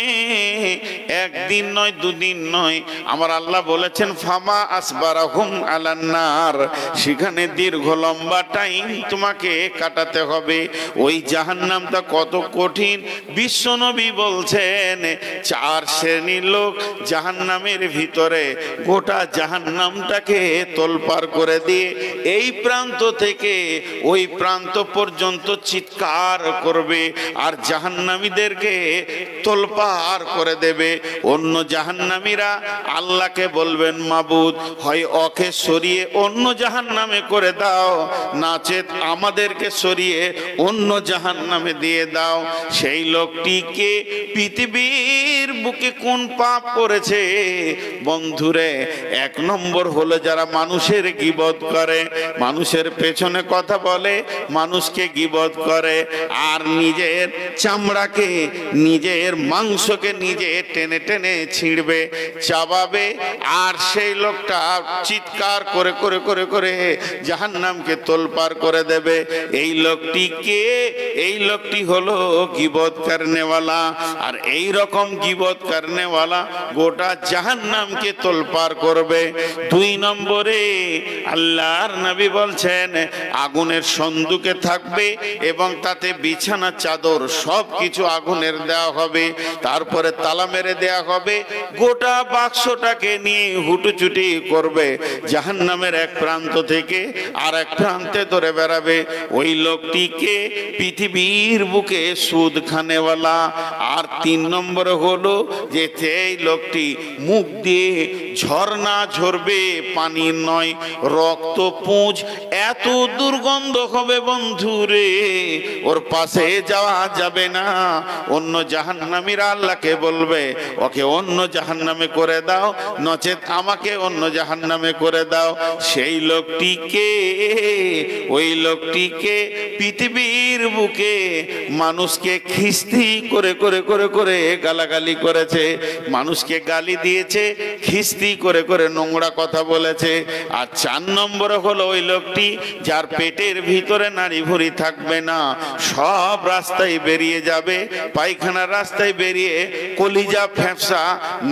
একদিন নয় দুদিন নয়, আমার আল্লাহ বলেছেন ফামা আসবারাহুম আলান নার, সেখানে দীর্ঘ লম্বা টাইম তোমাকে কাটাতে হবে। ওই জাহান্নামটা কত কঠিন বিশ্বনবী বলছেন 4 শ্রেণীর লোক জাহান্নামের ভিতরে গোটা জাহান্নামটাকে তোলপাড় করে দিয়ে এই প্রান্ত থেকে ওই প্রান্ত পর্যন্ত চিৎকার করবে আর জাহান্নামীদেরকে তোলপাড় করে দেবে। অন্য জাহান্নামীরা আল্লাহকে বলবেন মাবুদ হয় ওকে সরিয়ে অন্য জাহান্নামে করে দাও, নাচেত আমাদেরকে সরিয়ে অন্য জাহান্নামে দিয়ে দাও। সেই লোকটিকে পৃথিবীর বুকে কোন পাপ করেছে বন্ধুরে? 1 নম্বর হলো যারা মানুষের গীবত করে, মানুষের পেছনে কথা বলে, মানুষকে গীবত করে, আর নিজের চামড়াকে নিজের মাংসকে নিজে টেনে টেনে ছিঁড়বে, চাবাবে, আর সেই লোকটা চিৎকার করে করে করে করে জাহান্নামকে তোলপাড় করে দেবে। এই লোকটি কে? এই লোকটি হলো গীবত করনেওয়ালা। আর এই রকম গীবত করনেওয়ালা গোটা জাহান্নামকে তোলপার করবে। 2 নম্বরে আল্লাহর নবী বলছেন আগুনের সন্দুকে থাকবে এবং তাতে বিছানা চাদর সব কিছু আগুনের দেওয়া হবে, তারপরে তালা মেরে দেওয়া হবে। গোটা বাক্সটাকে নিয়ে হুটুচুটি করবে, জাহান্নামের এক প্রান্ত থেকে আর এক প্রান্তে ধরে বেড়াবে। ওই লোকটিকে পৃথিবীর বুকে সুদ খানেওয়ালা। আর 3 নম্বর হলো যে এই লোকটি মুখ দিয়ে ঝর্ণা ঝরবে, পানি নয়, রক্ত পুঁজ, এত দুর্গন্ধ হবে বন্ধুরে, ওর পাশে যাওয়া যাবে না। অন্য জাহান্নামীরা আল্লাহকে বলবে ওকে অন্য জাহান্নামে করে দাও, নচেত আমাকে অন্য জাহান্নামে করে দাও। সেই লোকটিকে, ওই লোকটিকে পৃথিবীর বুকে মানুষকে খিস্তি করে করে করে করে গালাগালি করেছে, মানুষকে গালি দিয়েছে, খিস্তি করে করে নোংরা কথা বলেছে। আর 4 নম্বর হলো ওই লোকটি যার পেটের ভিতরে নাড়ি ভুঁড়ি থাকবে না, সব রাস্তায় বেরিয়ে যাবে, পায়খানার রাস্তায় বেরিয়ে কলিজা ফ্যাপসা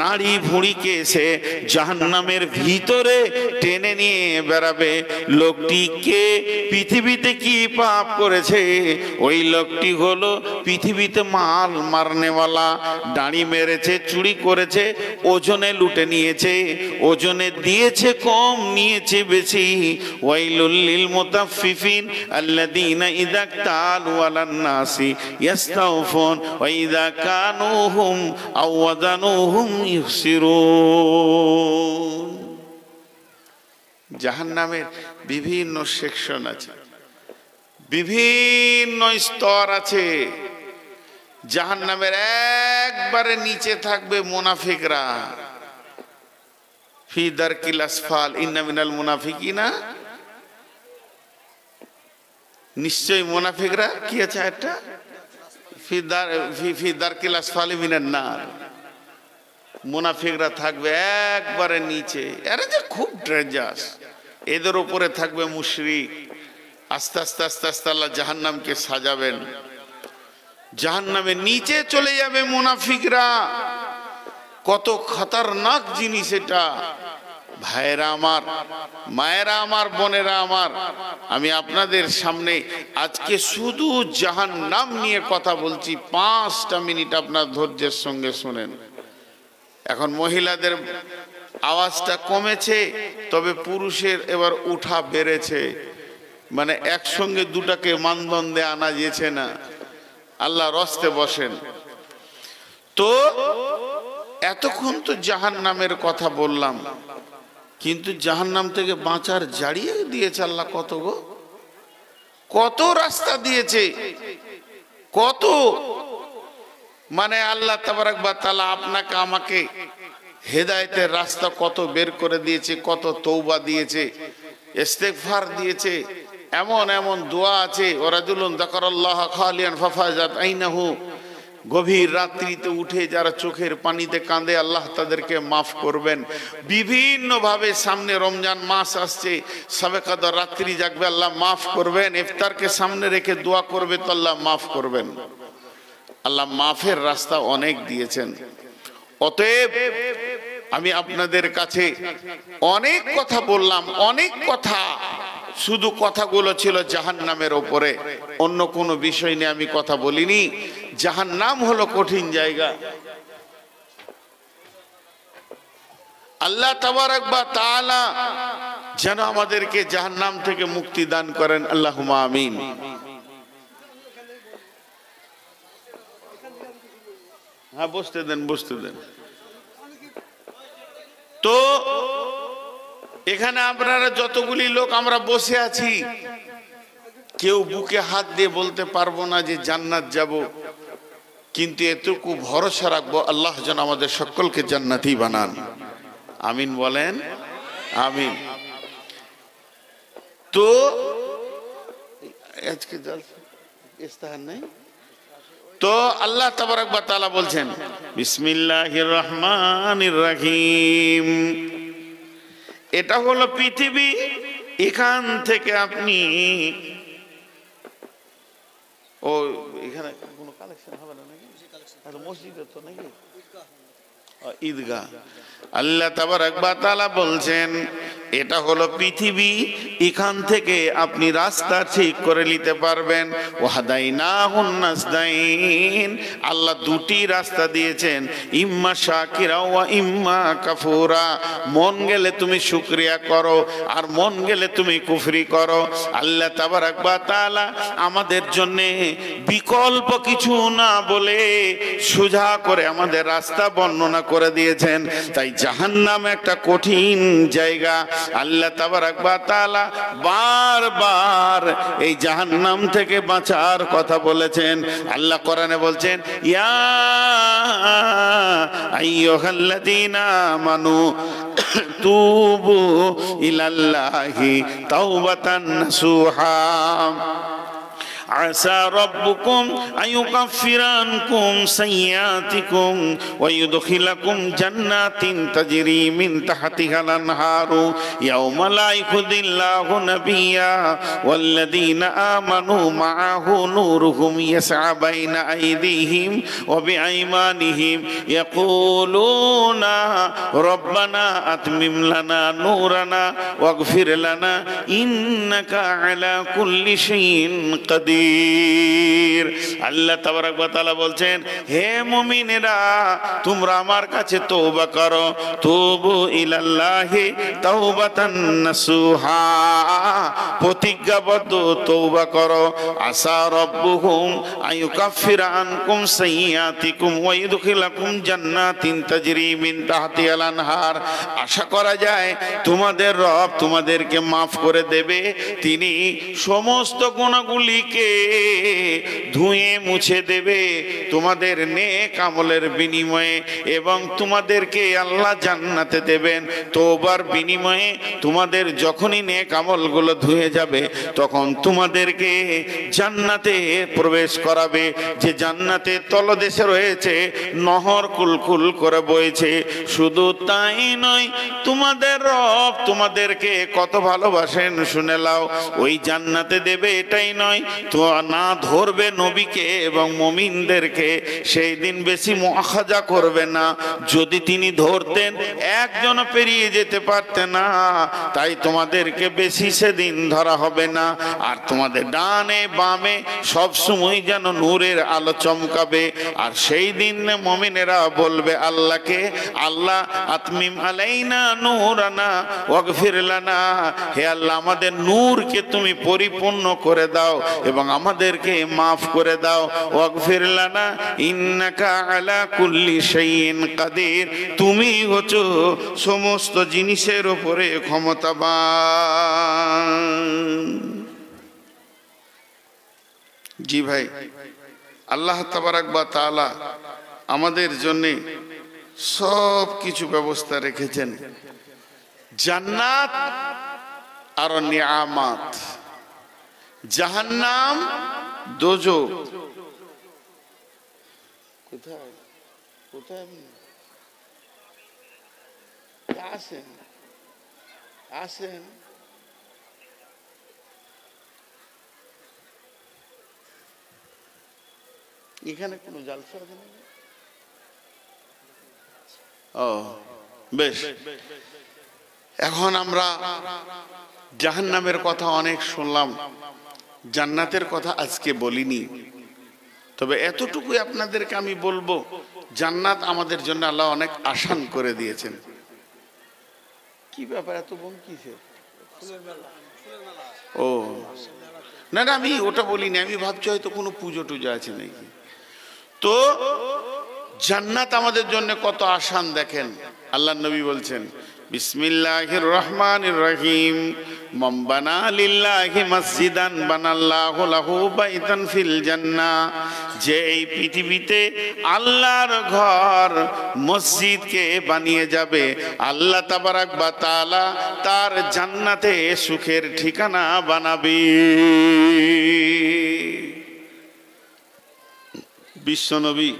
নাড়ি ভুঁড়িকে এসে জাহান্নামের ভিতরে টেনে নিয়ে বেড়াবে। লোকটিকে পৃথিবীতে কি পাপ করেছে? ওই লোকটি হলো পৃথিবীতে মাল মারনেওয়ালা, দাড়ি মেরেছে, চুরি করেছে, ওজনে লুটে নিয়েছে, ওজনে দিয়েছে কম, নিয়েছে বেশি। ওয়াইলুল লিল মুতাফফিফিন আল্লাযীনা ইযা ক্তালু আলান নাসি ইস্তাওফুন ওয়া ইযা কানুহুম আও ওয়াজানুহুম ইখসিরুন। জাহান্নামের বিভিন্ন সেকশন আছে, বিভিন্ন স্তর আছে। জাহান্নামের একবারে নিচে থাকবে মুনাফিকরা, ফি দারকিল আসফাল ইন্না মিনাল মুনাফিকিনা। নিশ্চয় মুনাফিকরা কি আছে একটা ফি দারকিল আসফাল মিনান নার। মুনাফিকরা থাকবে একবারে নিচে, এরা যে খুব ডেঞ্জারাস। এদের উপরে থাকবে মুশরিক। আস্তে আস্তে আস্তে আস্তে আল্লাহ জাহান্নামকে সাজাবেন, জাহান্নামের নিচে চলে যাবে মুনাফিকরা। কত খতরনাক জিনিস এটা। ভাইরা আমার, মায়েরা আমার, বোনেরা আমার, আমি আপনাদের সামনে আজকে শুধু জাহান্নাম নিয়ে কথা বলছি। 5টা মিনিট আপনার ধৈর্যের সঙ্গে শুনেন। এখন মহিলাদের আওয়াজটা কমেছে, তবে পুরুষের এবার উঠা বেড়েছে, মানে একসঙ্গে দুটাকে মানদণ্ডে আনা যেছে না। আল্লাহ রস্তে বসেন। তো এতক্ষণ তো জাহান্নামের কথা বললাম, কিন্তু জাহান্নাম থেকে বাঁচার জাড়িয়ে দিয়েছে আল্লাহ কত গো, কত রাস্তা দিয়েছে, কত, মানে আল্লাহ তাবারাক ওয়া তাআলা আপনাকে আমাকে হেদায়েতের রাস্তা কত বের করে দিয়েছে, কত তওবা দিয়েছে, ইস্তেগফার দিয়েছে। এমন এমন দোয়া আছে, ওয়ারাজুলুন যাকারাল্লাহ খালিয়ান ফাফাজাত আইনাহু, গভীর রাত্রিতে উঠে যারা চোখের পানিতে কাঁদে আল্লাহ তাদেরকে মাফ করবেন। বিভিন্ন ভাবে সামনে রমজান মাস আসছে, শবে কদর রাত্রি জাগবে আল্লাহ মাফ করবেন। ইফতারকে সামনে রেখে দোয়া করবে তো আল্লাহ মাফ করবেন। আল্লাহ মাফের রাস্তা অনেক দিয়েছেন। অতএব আমি আপনাদের কাছে অনেক কথা বললাম, অনেক কথা, শুধু কথাগুলো ছিল জাহান্নামের ওপরে, অন্য কোনো বিষয় নিয়ে আমি কথা বলিনি। জাহান্নাম হলো কঠিন জায়গা। আল্লাহ তাবারাক ওয়া তাআলা যেন আমাদেরকে জাহান্নাম থেকে মুক্তি দান করেন, আল্লাহুম্মা আমিন। হ্যাঁ, বসতে দেন, বসতে দেন। তো এখানে আপনারা যতগুলি লোক আমরা বসে আছি, কেউ বুকে হাত দিয়ে বলতে পারবো না যে জান্নাত যাব, কিন্তু এতটুকু ভরসা রাখবো আল্লাহ যেন আমাদের সকলকে জান্নাতি বানান। আমিন বলেন, আমিন। তো আজকে ইস্তাহার নাই তো আল্লাহ তাবারাক ওয়া তাআলা বলছেন বিসমিল্লাহির রহমানির রহিম। এটা হলো পৃথিবী, এখান থেকে আপনি ও এখানে কোনো কালেকশন হবে না নাকি? মসজিদে তো নাকি ঈদগাহ। আল্লাহ তাবারক ওয়া তাআলা বলছেন এটা হলো পৃথিবী, এখান থেকে আপনি রাস্তা ঠিক করে নিতে পারবেন। ওয়াহাদাইনাহুন নাসদাইন, আল্লাহ দুটি রাস্তা দিয়েছেন, ইম্মা শাকিরা ওয়া ইম্মা কাফুরা। মন গেলে তুমি শুকরিয়া করো, আর মন গেলে তুমি কুফরি করো। আল্লাহ তাবারক ওয়া তাআলা আমাদের জন্য বিকল্প কিছু না বলে সোজা করে আমাদের রাস্তা বর্ণনা করে দিয়েছেন। তাই জাহান্নাম একটা কঠিন জায়গা। আল্লাহ তাবারক ওয়া তাআলা বারবার এই জাহান্নাম থেকে বাঁচার কথা বলেছেন। আল্লাহ কোরআনে বলছেন, ইয়া আইয়ুহাল্লাযীনা আমানু তুবু ইলাল্লাহি তাওবাতান নাসুহা عسى ربكم أن يكفر عنكم سيئاتكم ويدخلكم جنات تجري من تحتها الأنهار يوم لا يخزي الله نبيا والذين آمنوا معه نورهم يسعى بين أيديهم وبأيمانهم يقولون ربنا أتمم لنا نورنا واغفر لنا إنك على كل شيء قدير। আল্লাহ তাবারক ওয়া তাআলা বলছেন, হে মুমিনেরা তোমরা আমার কাছে তওবা করো, তুবু ইলাল্লাহি তাওবাতান নাসুহা, প্রতিজ্ঞাবদ্ধ তওবা করো। আসা রব্বুকুম আইয়ুকাফিরা আনকুম সাইয়্যাতিকুম ওয়া ইউদখিলাকুম জান্নাতিন তাজরি মিন তাহতিহাল আনহার, আশা করা যায় তোমাদের রব তোমাদেরকে মাফ করে দেবে, তিনি সমস্ত গুনাহগুলিকে ধুয়ে মুছে দেবে তোমাদের নেক আমলের বিনিময়ে, এবং তোমাদেরকে আল্লাহ জান্নাতে দেবেন। তওবার বিনিময়ে তোমাদের যখনই নেক আমলগুলো ধুয়ে যাবে তখন তোমাদেরকে জান্নাতে প্রবেশ করাবে, যে জান্নাতে তলদেশে রয়েছে নহর কুলকুল করে বইছে। শুধু তাই নয়, তোমাদের রব তোমাদেরকে কত ভালোবাসেন শুনে লাও। ওই জান্নাতে দেবে এটাই নয়, তো না ধরবে নবীকে এবং মুমিনদেরকে, সেই দিন বেশি মুআখাজা করবে না। যদি তিনি ধরতেন একজন পেরিয়ে যেতে পারতেন না, তাই তোমাদেরকে বেশি সেদিন ধরা হবে না। আর তোমাদের ডানে বামে সব সময় যেন নূরের আলো চমকাবে। আর সেই দিন মুমিনেরা বলবে আল্লাহকে, আল্লাহ আতমিম আলাইনা নূরানা ওয়াগফির লানা, হে আল্লাহ আমাদের নূরকে তুমি পরিপূর্ণ করে দাও এবং আমাদেরকে মাফ করে দাও। ওয়াগফির লানা ইন্নাকা আলা কুল্লি শাইইন কাদির, তুমি হচ্ছ সমস্ত জিনিসের উপরে ক্ষমতাবান। জি ভাই, আল্লাহ তাবারক ওয়া তাআলা আমাদের জন্য সব কিছু ব্যবস্থা রেখেছেন, জান্নাত আর নিয়ামত, জাহান্নাম দোজখ। কোথায় কোথায় আসেন আসেন, এখানে কোনো জালসা আছে না? ও বেশ, এখন আমরা জাহান্নামের কথা অনেক শুনলাম, জান্নাতের কথা আজকে বলিনি। তবে এতটুকুই আপনাদেরকে আমি বলবো, জান্নাত আমাদের জন্য আল্লাহ অনেক আসান করে দিয়েছেন। কি ব্যাপার এত বোন কিসের? ও না না, আমি ওটা বলিনি, আমি ভাবছি হয়তো কোনো পুজো টুজো আছে নাকি। তো জান্নাত আমাদের জন্য কত আসান দেখেন। আল্লাহ নবী বলছেন, বিসমিল্লাহির রহমানির রহিম, মান বানা লিল্লাহি মসজিদান বানাল্লাহু লাহু বাইতান ফিল জান্নাহ, যে এই পৃথিবীতে আল্লাহর ঘর মসজিদকে বানিয়ে যাবে, আল্লাহ তাবারক ওয়া তাআলা তার জান্নাতে সুখের ঠিকানা বানাবে। বিশ্বনবী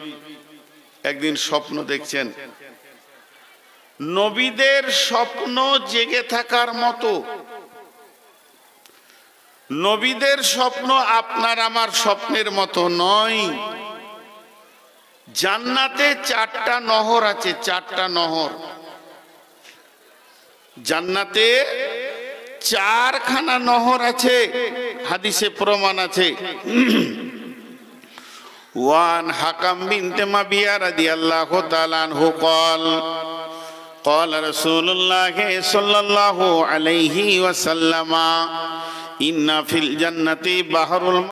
একদিন স্বপ্ন দেখছেন, নবীদের স্বপ্ন জেগে থাকার মতো নবীদের স্বপ্ন আপনার আমার স্বপ্নের মতো নয়। জান্নাতে 4টা নহর আছে, 4টা নহর। জান্নাতে 4খানা নহর আছে, হাদিসে প্রমাণ আছে। ওয়ান হাকাম বিনতে মাবিয়া রাদিয়াল্লাহু তাআলা আনহু قال قال رسول الله صلى الله عليه وسلم إن في الجنة بحر